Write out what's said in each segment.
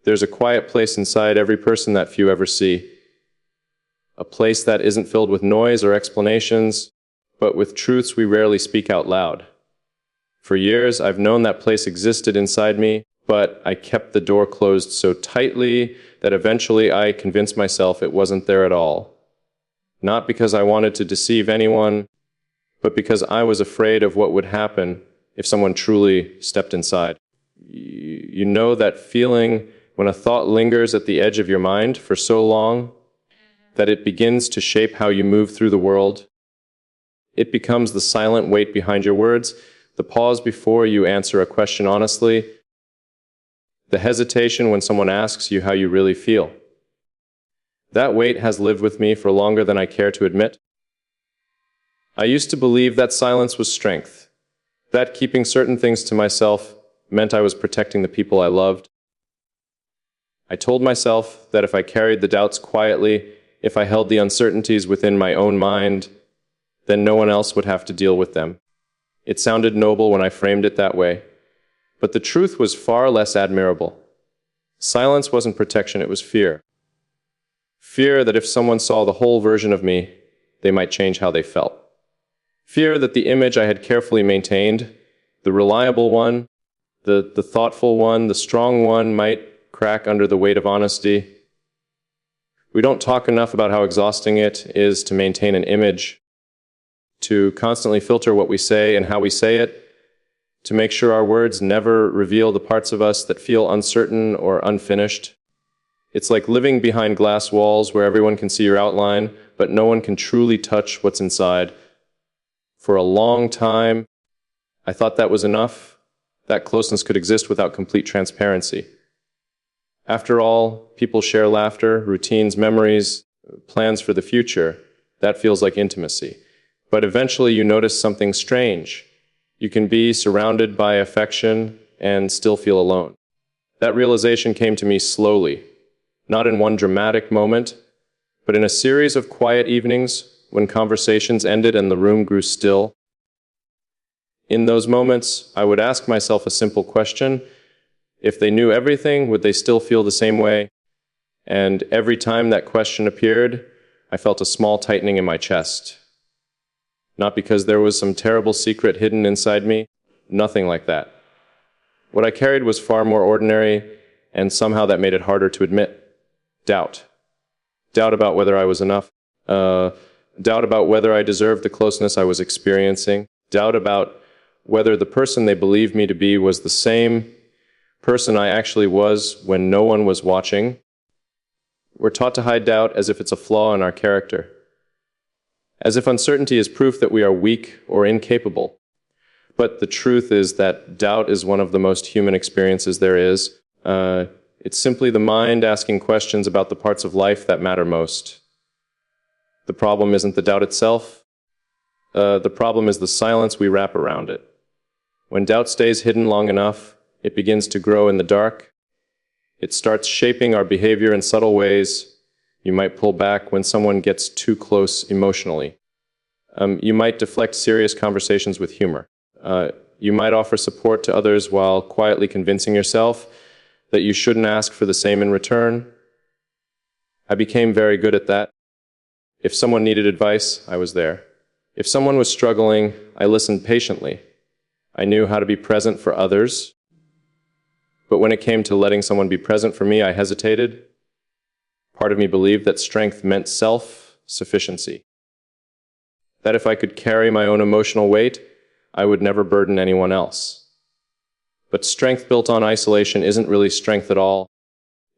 There's a quiet place inside every person that few ever see. A place that isn't filled with noise or explanations, but with truths we rarely speak out loud. For years, I've known that place existed inside me, but I kept the door closed so tightly that eventually I convinced myself it wasn't there at all. Not because I wanted to deceive anyone, but because I was afraid of what would happen if someone truly stepped inside. You know that feeling when a thought lingers at the edge of your mind for so long that it begins to shape how you move through the world? It becomes the silent weight behind your words, the pause before you answer a question honestly, the hesitation when someone asks you how you really feel. That weight has lived with me for longer than I care to admit. I used to believe that silence was strength, that keeping certain things to myself meant I was protecting the people I loved. I told myself that if I carried the doubts quietly, if I held the uncertainties within my own mind, then no one else would have to deal with them. It sounded noble when I framed it that way, but the truth was far less admirable. Silence wasn't protection, it was fear. Fear that if someone saw the whole version of me, they might change how they felt. Fear that the image I had carefully maintained, the reliable one, the thoughtful one, the strong one, might crack under the weight of honesty. We don't talk enough about how exhausting it is to maintain an image, to constantly filter what we say and how we say it, to make sure our words never reveal the parts of us that feel uncertain or unfinished. It's like living behind glass walls where everyone can see your outline, but no one can truly touch what's inside. For a long time, I thought that was enough, that closeness could exist without complete transparency. After all, people share laughter, routines, memories, plans for the future. That feels like intimacy. But eventually you notice something strange. You can be surrounded by affection and still feel alone. That realization came to me slowly, not in one dramatic moment, but in a series of quiet evenings when conversations ended and the room grew still. In those moments, I would ask myself a simple question. If they knew everything, would they still feel the same way? And every time that question appeared, I felt a small tightening in my chest. Not because there was some terrible secret hidden inside me, nothing like that. What I carried was far more ordinary, and somehow that made it harder to admit. Doubt. Doubt about whether I was enough. Doubt about whether I deserved the closeness I was experiencing. Doubt about whether the person they believed me to be was the same person I actually was when no one was watching. We're taught to hide doubt as if it's a flaw in our character, as if uncertainty is proof that we are weak or incapable. But the truth is that doubt is one of the most human experiences there is. It's simply the mind asking questions about the parts of life that matter most. The problem isn't the doubt itself. The problem is the silence we wrap around it. When doubt stays hidden long enough, it begins to grow in the dark. It starts shaping our behavior in subtle ways. You might pull back when someone gets too close emotionally. You might deflect serious conversations with humor. You might offer support to others while quietly convincing yourself that you shouldn't ask for the same in return. I became very good at that. If someone needed advice, I was there. If someone was struggling, I listened patiently. I knew how to be present for others. But when it came to letting someone be present for me, I hesitated. Part of me believed that strength meant self-sufficiency. That if I could carry my own emotional weight, I would never burden anyone else. But strength built on isolation isn't really strength at all.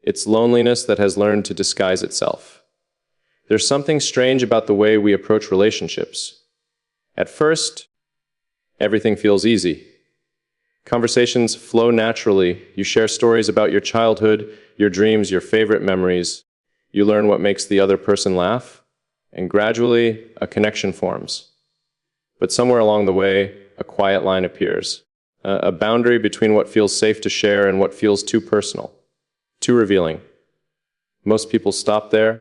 It's loneliness that has learned to disguise itself. There's something strange about the way we approach relationships. At first, everything feels easy. Conversations flow naturally. You share stories about your childhood, your dreams, your favorite memories. You learn what makes the other person laugh, and gradually, a connection forms. But somewhere along the way, a quiet line appears. A boundary between what feels safe to share and what feels too personal, too revealing. Most people stop there.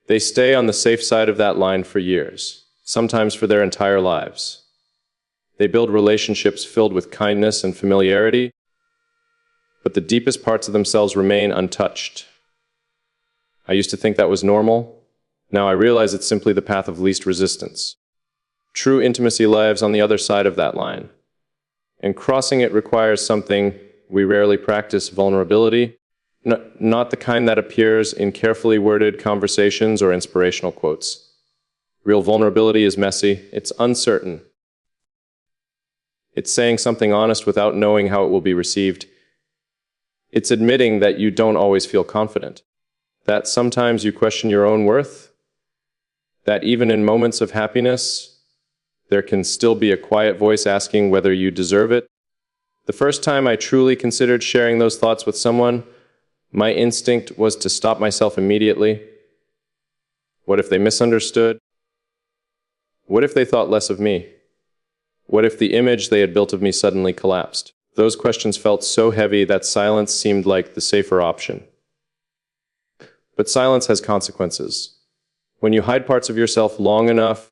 They stay on the safe side of that line for years, sometimes for their entire lives. They build relationships filled with kindness and familiarity, but the deepest parts of themselves remain untouched. I used to think that was normal. Now I realize it's simply the path of least resistance. True intimacy lives on the other side of that line, and crossing it requires something we rarely practice: vulnerability. Not the kind that appears in carefully worded conversations or inspirational quotes. Real vulnerability is messy, it's uncertain. It's saying something honest without knowing how it will be received. It's admitting that you don't always feel confident, that sometimes you question your own worth, that even in moments of happiness, there can still be a quiet voice asking whether you deserve it. The first time I truly considered sharing those thoughts with someone, my instinct was to stop myself immediately. What if they misunderstood? What if they thought less of me? What if the image they had built of me suddenly collapsed? Those questions felt so heavy that silence seemed like the safer option. But silence has consequences. When you hide parts of yourself long enough,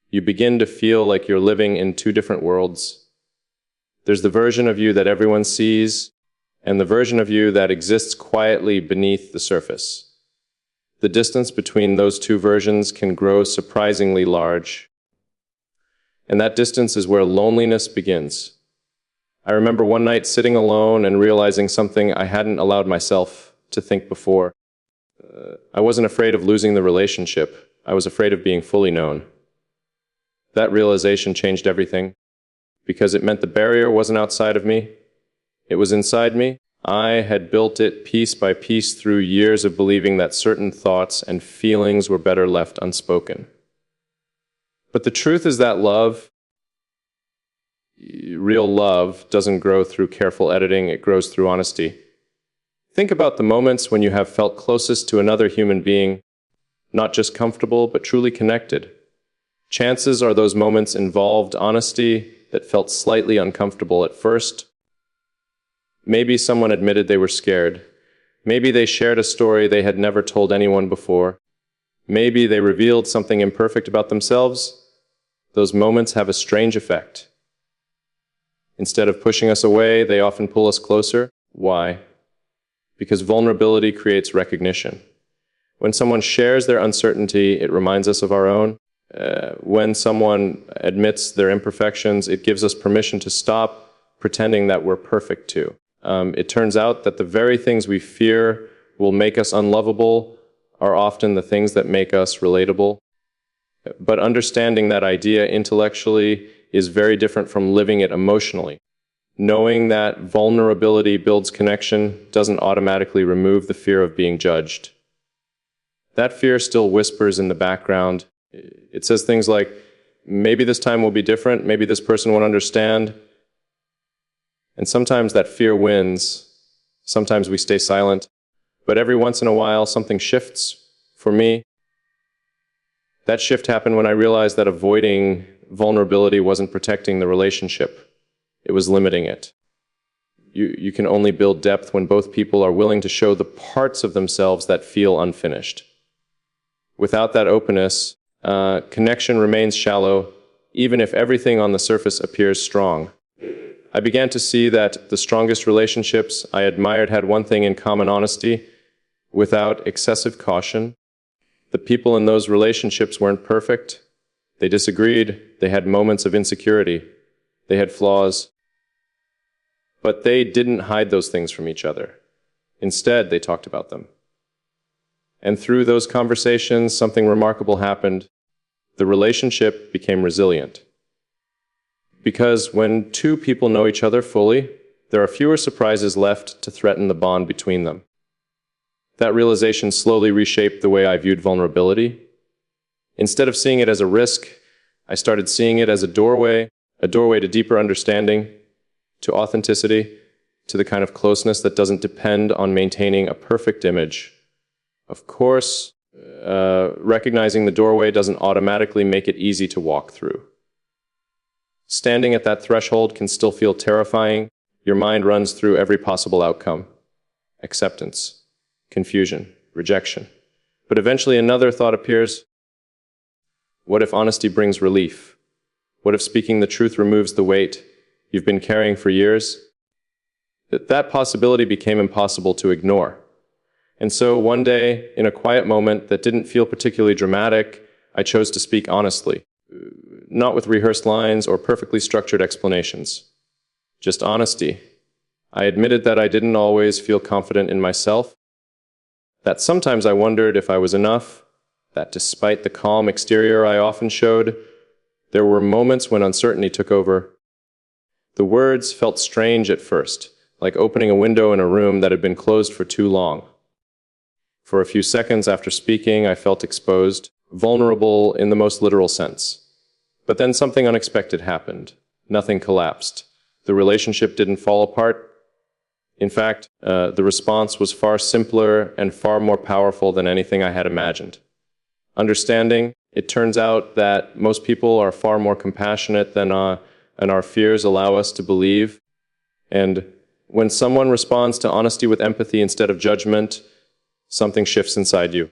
you begin to feel like you're living in two different worlds. There's the version of you that everyone sees, and the version of you that exists quietly beneath the surface. The distance between those two versions can grow surprisingly large. And that distance is where loneliness begins. I remember one night sitting alone and realizing something I hadn't allowed myself to think before. I wasn't afraid of losing the relationship. I was afraid of being fully known. That realization changed everything, because it meant the barrier wasn't outside of me. It was inside me. I had built it piece by piece through years of believing that certain thoughts and feelings were better left unspoken. But the truth is that real love, doesn't grow through careful editing, it grows through honesty. Think about the moments when you have felt closest to another human being, not just comfortable, but truly connected. Chances are those moments involved honesty that felt slightly uncomfortable at first. Maybe someone admitted they were scared. Maybe they shared a story they had never told anyone before. Maybe they revealed something imperfect about themselves. Those moments have a strange effect. Instead of pushing us away, they often pull us closer. Why? Because vulnerability creates recognition. When someone shares their uncertainty, it reminds us of our own. When someone admits their imperfections, it gives us permission to stop pretending that we're perfect too. It turns out that the very things we fear will make us unlovable are often the things that make us relatable. But understanding that idea intellectually is very different from living it emotionally. Knowing that vulnerability builds connection doesn't automatically remove the fear of being judged. That fear still whispers in the background. It says things like, maybe this time will be different, maybe this person won't understand. And sometimes that fear wins. Sometimes we stay silent. But every once in a while, something shifts. For me, that shift happened when I realized that avoiding vulnerability wasn't protecting the relationship. It was limiting it. You can only build depth when both people are willing to show the parts of themselves that feel unfinished. Without that openness, connection remains shallow, even if everything on the surface appears strong. I began to see that the strongest relationships I admired had one thing in common: honesty, without excessive caution. The people in those relationships weren't perfect. They disagreed. They had moments of insecurity. They had flaws. But they didn't hide those things from each other. Instead, they talked about them. And through those conversations, something remarkable happened. The relationship became resilient. Because when two people know each other fully, there are fewer surprises left to threaten the bond between them. That realization slowly reshaped the way I viewed vulnerability. Instead of seeing it as a risk, I started seeing it as a doorway to deeper understanding, to authenticity, to the kind of closeness that doesn't depend on maintaining a perfect image. Of course, recognizing the doorway doesn't automatically make it easy to walk through. Standing at that threshold can still feel terrifying. Your mind runs through every possible outcome: acceptance, confusion, rejection. But eventually another thought appears. What if honesty brings relief? What if speaking the truth removes the weight you've been carrying for years? That possibility became impossible to ignore. And so one day, in a quiet moment that didn't feel particularly dramatic, I chose to speak honestly, not with rehearsed lines or perfectly structured explanations. Just honesty. I admitted that I didn't always feel confident in myself, that sometimes I wondered if I was enough, that despite the calm exterior I often showed, there were moments when uncertainty took over. The words felt strange at first, like opening a window in a room that had been closed for too long. For a few seconds after speaking, I felt exposed, vulnerable in the most literal sense. But then something unexpected happened. Nothing collapsed. The relationship didn't fall apart. In fact, the response was far simpler and far more powerful than anything I had imagined. Understanding, it turns out that most people are far more compassionate than our fears allow us to believe. And when someone responds to honesty with empathy instead of judgment, something shifts inside you.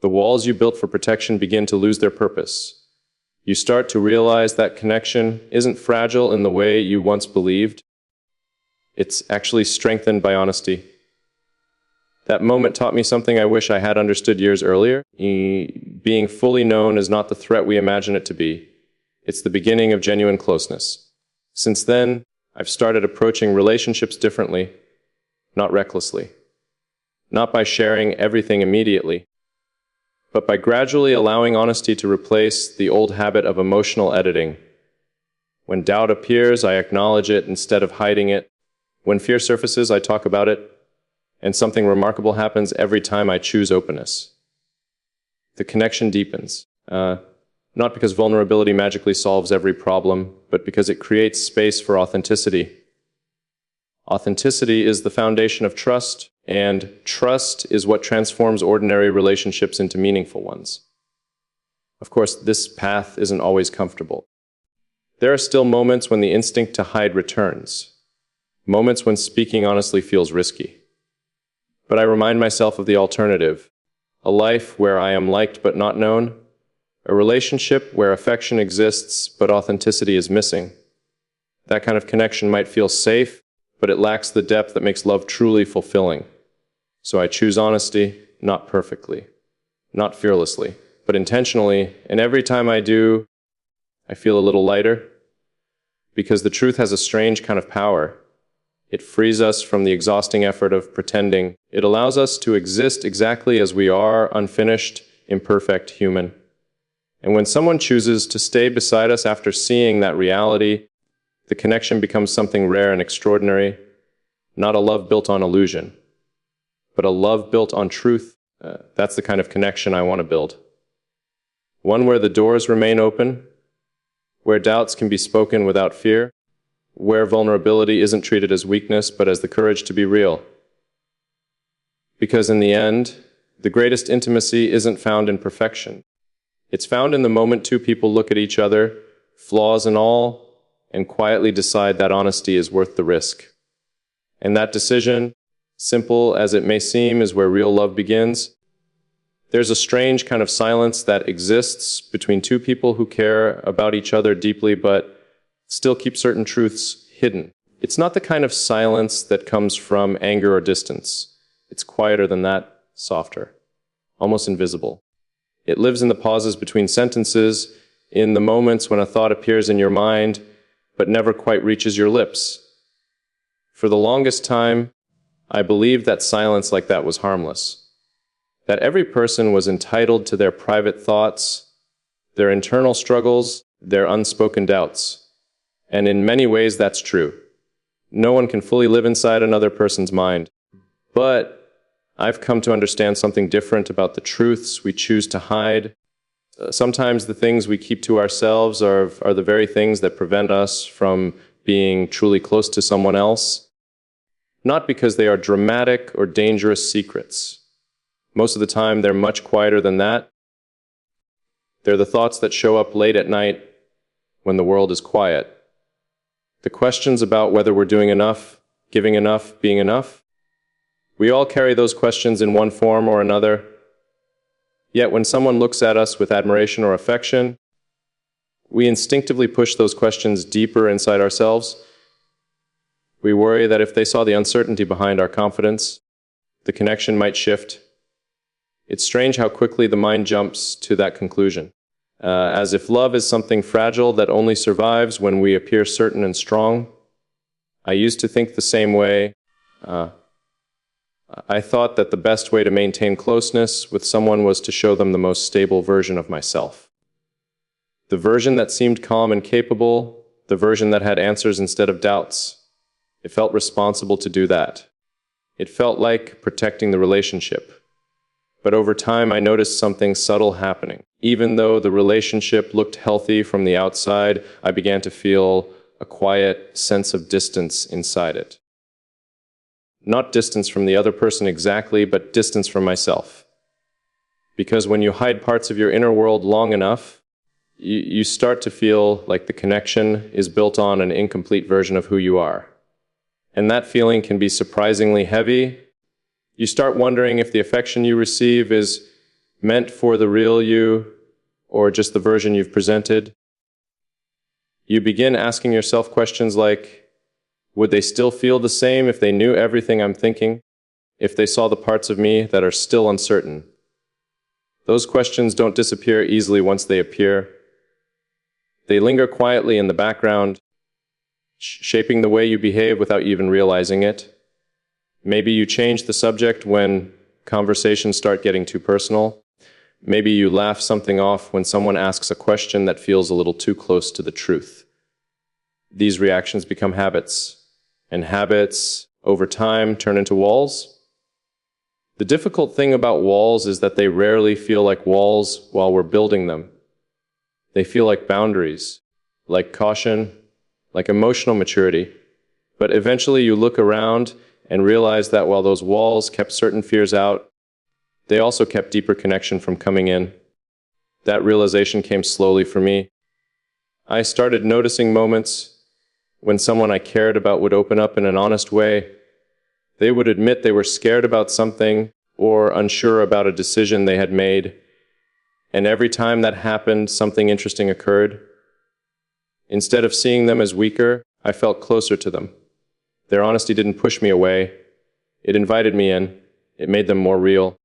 The walls you built for protection begin to lose their purpose. You start to realize that connection isn't fragile in the way you once believed. It's actually strengthened by honesty. That moment taught me something I wish I had understood years earlier. Being fully known is not the threat we imagine it to be. It's the beginning of genuine closeness. Since then, I've started approaching relationships differently, not recklessly. Not by sharing everything immediately, but by gradually allowing honesty to replace the old habit of emotional editing. When doubt appears, I acknowledge it instead of hiding it. When fear surfaces, I talk about it. And something remarkable happens every time I choose openness. The connection deepens. Not because vulnerability magically solves every problem, but because it creates space for authenticity. Authenticity is the foundation of trust, and trust is what transforms ordinary relationships into meaningful ones. Of course, this path isn't always comfortable. There are still moments when the instinct to hide returns, moments when speaking honestly feels risky. But I remind myself of the alternative, a life where I am liked but not known, a relationship where affection exists but authenticity is missing. That kind of connection might feel safe, but it lacks the depth that makes love truly fulfilling. So I choose honesty, not perfectly, not fearlessly, but intentionally, and every time I do, I feel a little lighter, because the truth has a strange kind of power. It frees us from the exhausting effort of pretending. It allows us to exist exactly as we are, unfinished, imperfect, human. And when someone chooses to stay beside us after seeing that reality, the connection becomes something rare and extraordinary, not a love built on illusion, but a love built on truth. That's the kind of connection I want to build. One where the doors remain open, where doubts can be spoken without fear, where vulnerability isn't treated as weakness, but as the courage to be real. Because in the end, the greatest intimacy isn't found in perfection. It's found in the moment two people look at each other, flaws and all, and quietly decide that honesty is worth the risk. And that decision, simple as it may seem, is where real love begins. There's a strange kind of silence that exists between two people who care about each other deeply, but still keep certain truths hidden. It's not the kind of silence that comes from anger or distance. It's quieter than that, softer, almost invisible. It lives in the pauses between sentences, in the moments when a thought appears in your mind, but never quite reaches your lips. For the longest time, I believed that silence like that was harmless. That every person was entitled to their private thoughts, their internal struggles, their unspoken doubts. And in many ways, that's true. No one can fully live inside another person's mind. But I've come to understand something different about the truths we choose to hide. Sometimes the things we keep to ourselves are the very things that prevent us from being truly close to someone else. Not because they are dramatic or dangerous secrets. Most of the time, they're much quieter than that. They're the thoughts that show up late at night when the world is quiet. The questions about whether we're doing enough, giving enough, being enough. We all carry those questions in one form or another. Yet when someone looks at us with admiration or affection, we instinctively push those questions deeper inside ourselves. We worry that if they saw the uncertainty behind our confidence, the connection might shift. It's strange how quickly the mind jumps to that conclusion, as if love is something fragile that only survives when we appear certain and strong. I used to think the same way. I thought that the best way to maintain closeness with someone was to show them the most stable version of myself. The version that seemed calm and capable, the version that had answers instead of doubts. It felt responsible to do that. It felt like protecting the relationship. But over time, I noticed something subtle happening. Even though the relationship looked healthy from the outside, I began to feel a quiet sense of distance inside it. Not distance from the other person exactly, but distance from myself. Because when you hide parts of your inner world long enough, you start to feel like the connection is built on an incomplete version of who you are. And that feeling can be surprisingly heavy. You start wondering if the affection you receive is meant for the real you or just the version you've presented. You begin asking yourself questions like, would they still feel the same if they knew everything I'm thinking? If they saw the parts of me that are still uncertain? Those questions don't disappear easily once they appear. They linger quietly in the background, shaping the way you behave without you even realizing it. Maybe you change the subject when conversations start getting too personal. Maybe you laugh something off when someone asks a question that feels a little too close to the truth. These reactions become habits, and habits, over time, turn into walls. The difficult thing about walls is that they rarely feel like walls while we're building them. They feel like boundaries, like caution, like emotional maturity. But eventually you look around and realize that while those walls kept certain fears out, they also kept deeper connection from coming in. That realization came slowly for me. I started noticing moments when someone I cared about would open up in an honest way. They would admit they were scared about something or unsure about a decision they had made. And every time that happened, something interesting occurred. Instead of seeing them as weaker, I felt closer to them. Their honesty didn't push me away. It invited me in. It made them more real.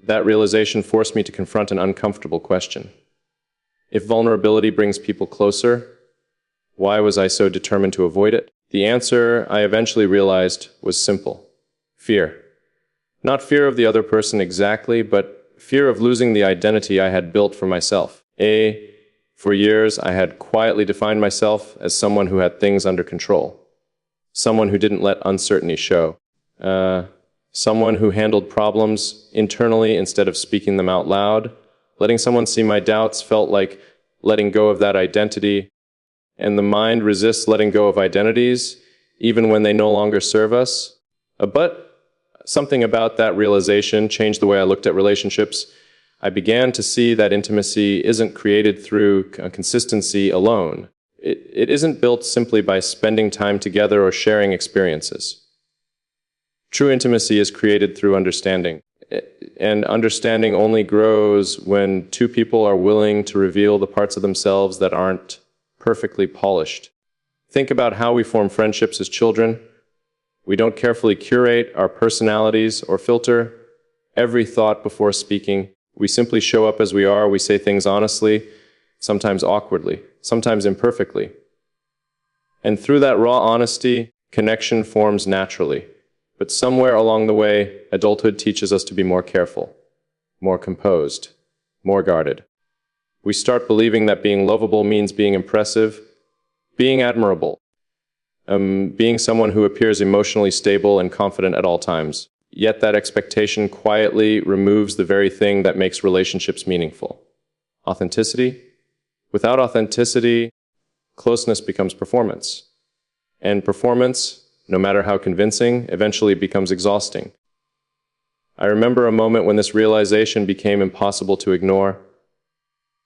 That realization forced me to confront an uncomfortable question. If vulnerability brings people closer, why was I so determined to avoid it? The answer, I eventually realized, was simple. Fear. Not fear of the other person exactly, but fear of losing the identity I had built for myself. For years, I had quietly defined myself as someone who had things under control. Someone who didn't let uncertainty show. Someone who handled problems internally instead of speaking them out loud. Letting someone see my doubts felt like letting go of that identity. And the mind resists letting go of identities, even when they no longer serve us. But something about that realization changed the way I looked at relationships. I began to see that intimacy isn't created through consistency alone. It isn't built simply by spending time together or sharing experiences. True intimacy is created through understanding. And understanding only grows when two people are willing to reveal the parts of themselves that aren't perfectly polished. Think about how we form friendships as children. We don't carefully curate our personalities or filter every thought before speaking. We simply show up as we are. We say things honestly, sometimes awkwardly, sometimes imperfectly. And through that raw honesty, connection forms naturally. But somewhere along the way, adulthood teaches us to be more careful, more composed, more guarded. We start believing that being lovable means being impressive, being admirable, being someone who appears emotionally stable and confident at all times. Yet that expectation quietly removes the very thing that makes relationships meaningful. Authenticity. Without authenticity, closeness becomes performance. And performance, no matter how convincing, eventually becomes exhausting. I remember a moment when this realization became impossible to ignore.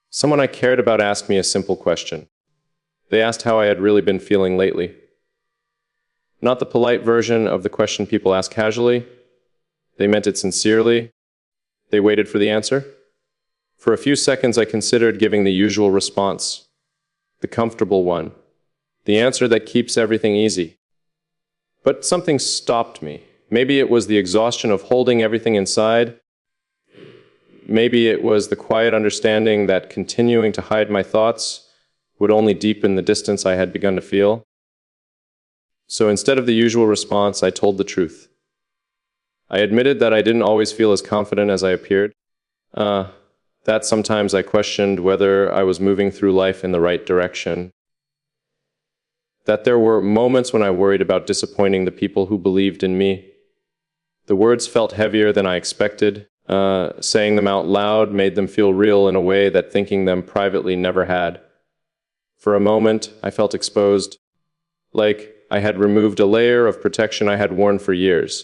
Someone I cared about asked me a simple question. They asked how I had really been feeling lately. Not the polite version of the question people ask casually. They meant it sincerely. They waited for the answer. For a few seconds, I considered giving the usual response, the comfortable one, the answer that keeps everything easy. But something stopped me. Maybe it was the exhaustion of holding everything inside. Maybe it was the quiet understanding that continuing to hide my thoughts would only deepen the distance I had begun to feel. So instead of the usual response, I told the truth. I admitted that I didn't always feel as confident as I appeared. That sometimes I questioned whether I was moving through life in the right direction. That there were moments when I worried about disappointing the people who believed in me. The words felt heavier than I expected. Saying them out loud made them feel real in a way that thinking them privately never had. For a moment, I felt exposed, like I had removed a layer of protection I had worn for years.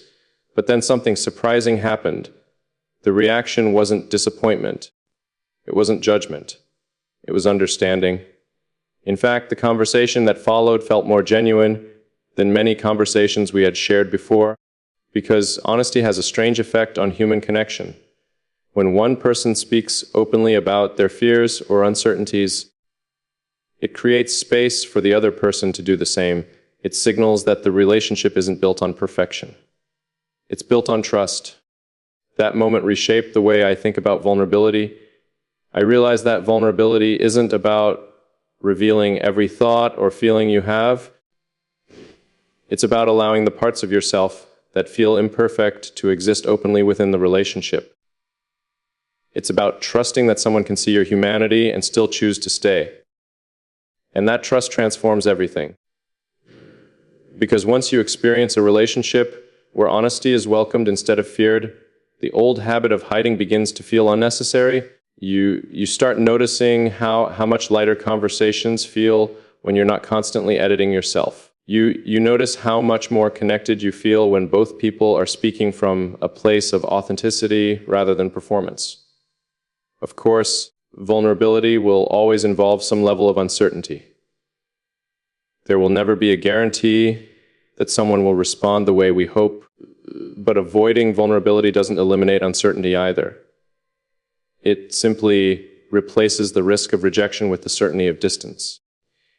But then something surprising happened. The reaction wasn't disappointment. It wasn't judgment. It was understanding. In fact, the conversation that followed felt more genuine than many conversations we had shared before, because honesty has a strange effect on human connection. When one person speaks openly about their fears or uncertainties, it creates space for the other person to do the same. It signals that the relationship isn't built on perfection. It's built on trust. That moment reshaped the way I think about vulnerability. I realized that vulnerability isn't about revealing every thought or feeling you have. It's about allowing the parts of yourself that feel imperfect to exist openly within the relationship. It's about trusting that someone can see your humanity and still choose to stay. And that trust transforms everything. Because once you experience a relationship where honesty is welcomed instead of feared, the old habit of hiding begins to feel unnecessary. You start noticing how much lighter conversations feel when you're not constantly editing yourself. You notice how much more connected you feel when both people are speaking from a place of authenticity rather than performance. Of course, vulnerability will always involve some level of uncertainty. There will never be a guarantee that someone will respond the way we hope, but avoiding vulnerability doesn't eliminate uncertainty either. It simply replaces the risk of rejection with the certainty of distance.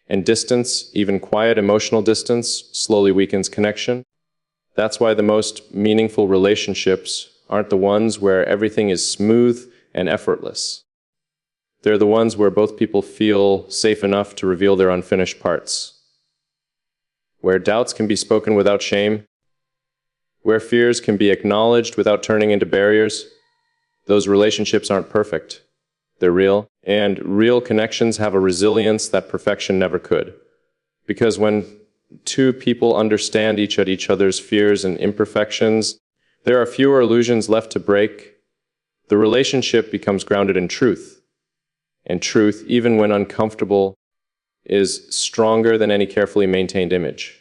And distance, even quiet emotional distance, slowly weakens connection. That's why the most meaningful relationships aren't the ones where everything is smooth and effortless. They're the ones where both people feel safe enough to reveal their unfinished parts, where doubts can be spoken without shame, where fears can be acknowledged without turning into barriers. Those relationships aren't perfect. They're real, and real connections have a resilience that perfection never could. Because when two people understand each other's fears and imperfections, there are fewer illusions left to break. The relationship becomes grounded in truth. And truth, even when uncomfortable, is stronger than any carefully maintained image.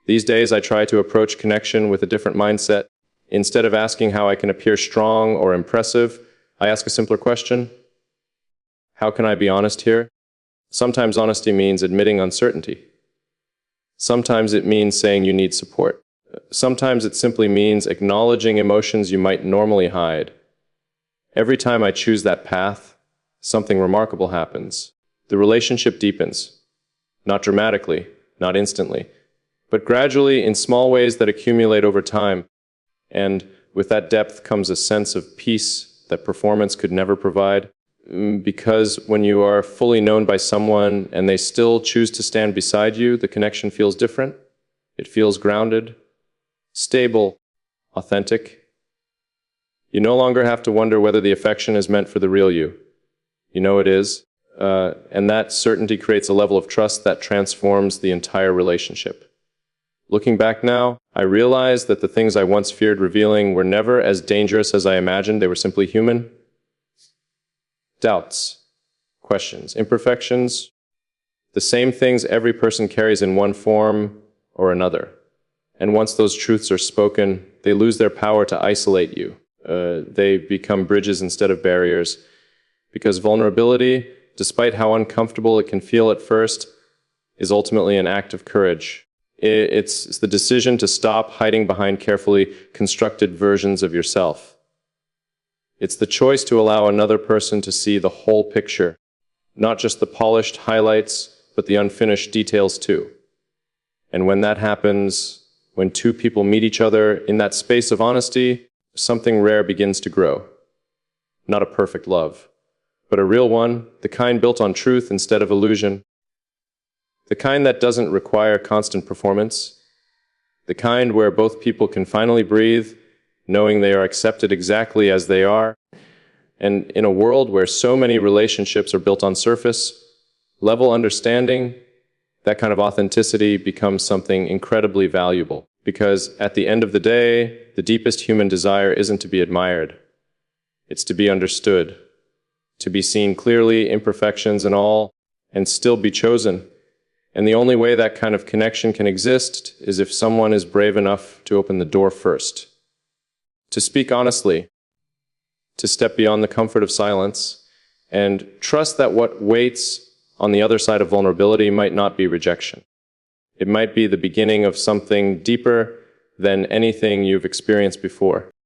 These days, I try to approach connection with a different mindset. Instead of asking how I can appear strong or impressive, I ask a simpler question. How can I be honest here? Sometimes honesty means admitting uncertainty. Sometimes it means saying you need support. Sometimes it simply means acknowledging emotions you might normally hide. Every time I choose that path, something remarkable happens. The relationship deepens. Not dramatically, not instantly, but gradually in small ways that accumulate over time. And with that depth comes a sense of peace that performance could never provide. Because when you are fully known by someone and they still choose to stand beside you, the connection feels different. It feels grounded, stable, authentic. You no longer have to wonder whether the affection is meant for the real you. You know it is. And that certainty creates a level of trust that transforms the entire relationship. Looking back now, I realize that the things I once feared revealing were never as dangerous as I imagined. They were simply human. Doubts, questions, imperfections, the same things every person carries in one form or another. And once those truths are spoken, they lose their power to isolate you. They become bridges instead of barriers. Because vulnerability, despite how uncomfortable it can feel at first, is ultimately an act of courage. It's the decision to stop hiding behind carefully constructed versions of yourself. It's the choice to allow another person to see the whole picture, not just the polished highlights, but the unfinished details too. And when that happens, when two people meet each other in that space of honesty, something rare begins to grow. Not a perfect love, but a real one, the kind built on truth instead of illusion. The kind that doesn't require constant performance. The kind where both people can finally breathe, knowing they are accepted exactly as they are. And in a world where so many relationships are built on surface level understanding, that kind of authenticity becomes something incredibly valuable. Because at the end of the day, the deepest human desire isn't to be admired. It's to be understood, to be seen clearly, imperfections and all, and still be chosen. And the only way that kind of connection can exist is if someone is brave enough to open the door first, to speak honestly, to step beyond the comfort of silence, and trust that what waits on the other side of vulnerability might not be rejection. It might be the beginning of something deeper than anything you've experienced before.